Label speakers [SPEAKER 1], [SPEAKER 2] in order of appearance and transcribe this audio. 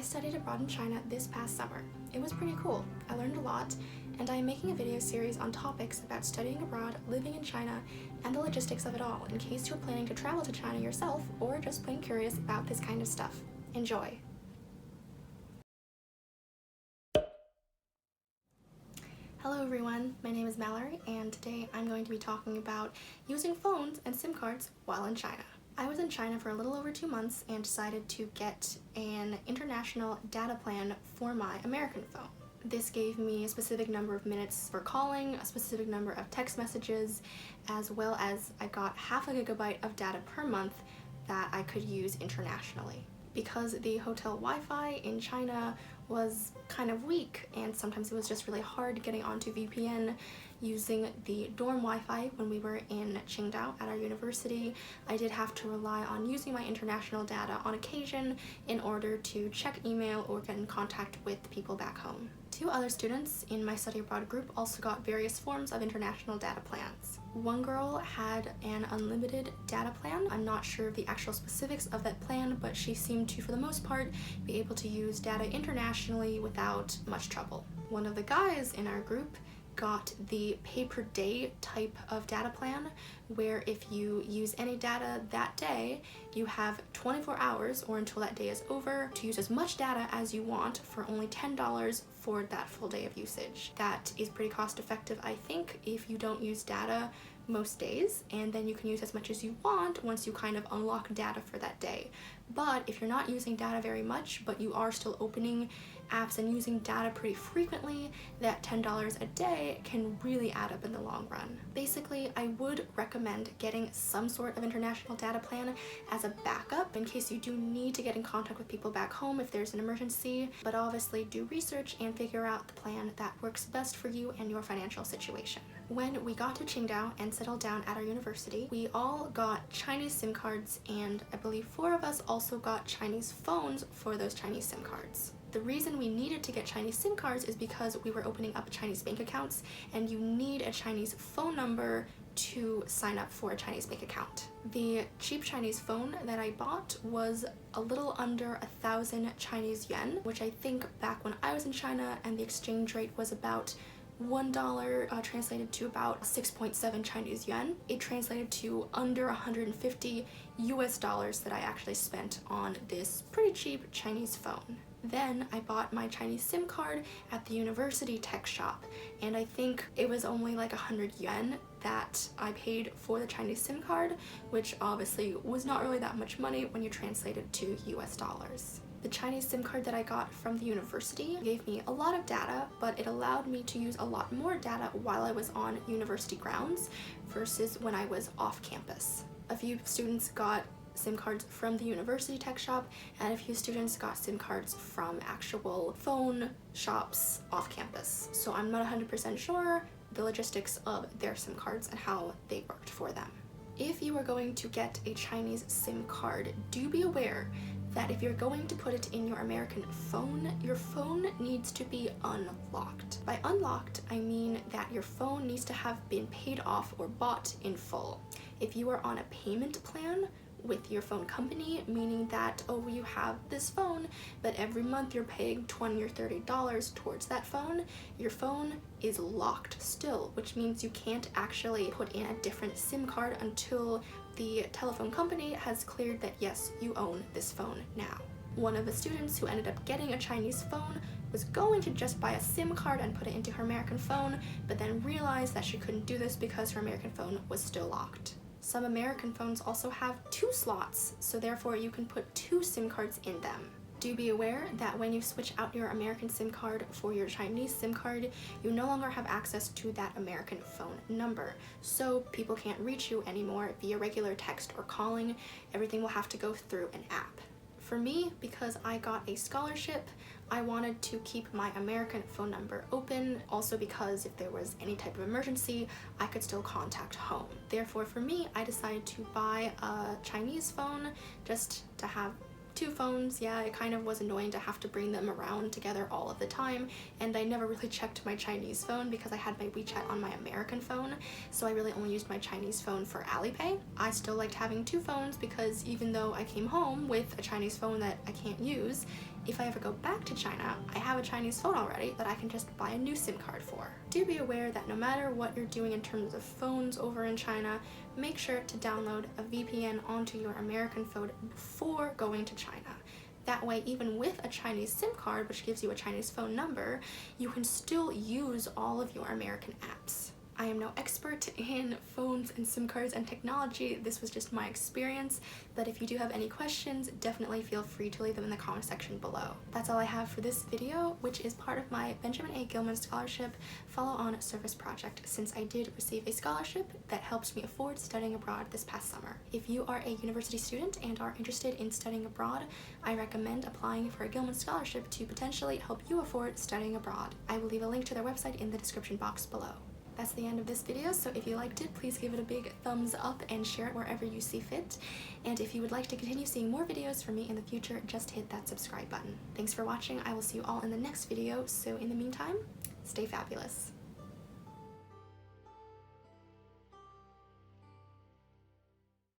[SPEAKER 1] studied abroad in China this past summer. It was pretty cool. I learned a lot, and I am making a video series on topics about studying abroad, living in China, and the logistics of it all, in case you're planning to travel to China yourself or just plain curious about this kind of stuff. Enjoy! Hello everyone, my name is Mallory, and today I'm going to be talking about using phones and SIM cards while in China. I was in China for a little over 2 months and decided to get an international data plan for my American phone. This gave me a specific number of minutes for calling, a specific number of text messages, as well as I got half a gigabyte of data per month that I could use internationally. Because the hotel Wi-Fi in China was kind of weak and sometimes it was just really hard getting onto VPN using the dorm Wi-Fi when we were in Qingdao at our university, I did have to rely on using my international data on occasion in order to check email or get in contact with people back home. 2 other students in my study abroad group also got various forms of international data plans. One girl had an unlimited data plan. I'm not sure of the actual specifics of that plan, but she seemed to, for the most part, be able to use data internationally without much trouble. One of the guys in our group got the pay-per-day type of data plan, where if you use any data that day, you have 24 hours or until that day is over to use as much data as you want for only $10 for that full day of usage. That is pretty cost effective, I think, if you don't use data most days, and then you can use as much as you want once you kind of unlock data for that day. But if you're not using data very much, but you are still opening apps and using data pretty frequently, that $10 a day can really add up in the long run. Basically, I would recommend getting some sort of international data plan as a backup in case you do need to get in contact with people back home if there's an emergency, but obviously do research and figure out the plan that works best for you and your financial situation. When we got to Qingdao and settled down at our university, we all got Chinese SIM cards, and I believe 4 of us also got Chinese phones for those Chinese SIM cards. The reason we needed to get Chinese SIM cards is because we were opening up Chinese bank accounts, and you need a Chinese phone number to sign up for a Chinese bank account. The cheap Chinese phone that I bought was a little under 1,000 Chinese yuan, which I think back when I was in China and the exchange rate was about $1 translated to about 6.7 Chinese yuan. It translated to under 150 US dollars that I actually spent on this pretty cheap Chinese phone. Then I bought my Chinese SIM card at the university tech shop, and I think it was only like 100 yuan that I paid for the Chinese SIM card, which obviously was not really that much money when you translate it to US dollars. The Chinese SIM card that I got from the university gave me a lot of data, but it allowed me to use a lot more data while I was on university grounds versus when I was off campus. A few students got SIM cards from the university tech shop, and a few students got SIM cards from actual phone shops off campus. So I'm not 100% sure the logistics of their SIM cards and how they worked for them. If you are going to get a Chinese SIM card, do be aware that if you're going to put it in your American phone, your phone needs to be unlocked. By unlocked, I mean that your phone needs to have been paid off or bought in full. If you are on a payment plan with your phone company, meaning that, oh, you have this phone, but every month you're paying $20 or $30 towards that phone, your phone is locked still, which means you can't actually put in a different SIM card until the telephone company has cleared that yes, you own this phone now. One of the students who ended up getting a Chinese phone was going to just buy a SIM card and put it into her American phone, but then realized that she couldn't do this because her American phone was still locked. Some American phones also have 2 slots, so therefore you can put 2 SIM cards in them. Do be aware that when you switch out your American SIM card for your Chinese SIM card, you no longer have access to that American phone number, so people can't reach you anymore via regular text or calling. Everything will have to go through an app. For me, because I got a scholarship, I wanted to keep my American phone number open, also because if there was any type of emergency, I could still contact home. Therefore, for me, I decided to buy a Chinese phone just to have 2 phones. Yeah, it kind of was annoying to have to bring them around together all of the time, and I never really checked my Chinese phone because I had my WeChat on my American phone, so I really only used my Chinese phone for Alipay. I still liked having 2 phones because even though I came home with a Chinese phone that I can't use, if I ever go back to China, I have a Chinese phone already that I can just buy a new SIM card for. Do be aware that no matter what you're doing in terms of phones over in China, make sure to download a VPN onto your American phone before going to China. That way, even with a Chinese SIM card, which gives you a Chinese phone number, you can still use all of your American apps. I am no expert in phones and SIM cards and technology. This was just my experience, but if you do have any questions, definitely feel free to leave them in the comment section below. That's all I have for this video, which is part of my Benjamin A. Gilman Scholarship Follow-On Service Project, since I did receive a scholarship that helped me afford studying abroad this past summer. If you are a university student and are interested in studying abroad, I recommend applying for a Gilman Scholarship to potentially help you afford studying abroad. I will leave a link to their website in the description box below. That's the end of this video, so if you liked it, please give it a big thumbs up and share it wherever you see fit. And if you would like to continue seeing more videos from me in the future, just hit that subscribe button. Thanks for watching. I will see you all in the next video, so in the meantime, stay fabulous.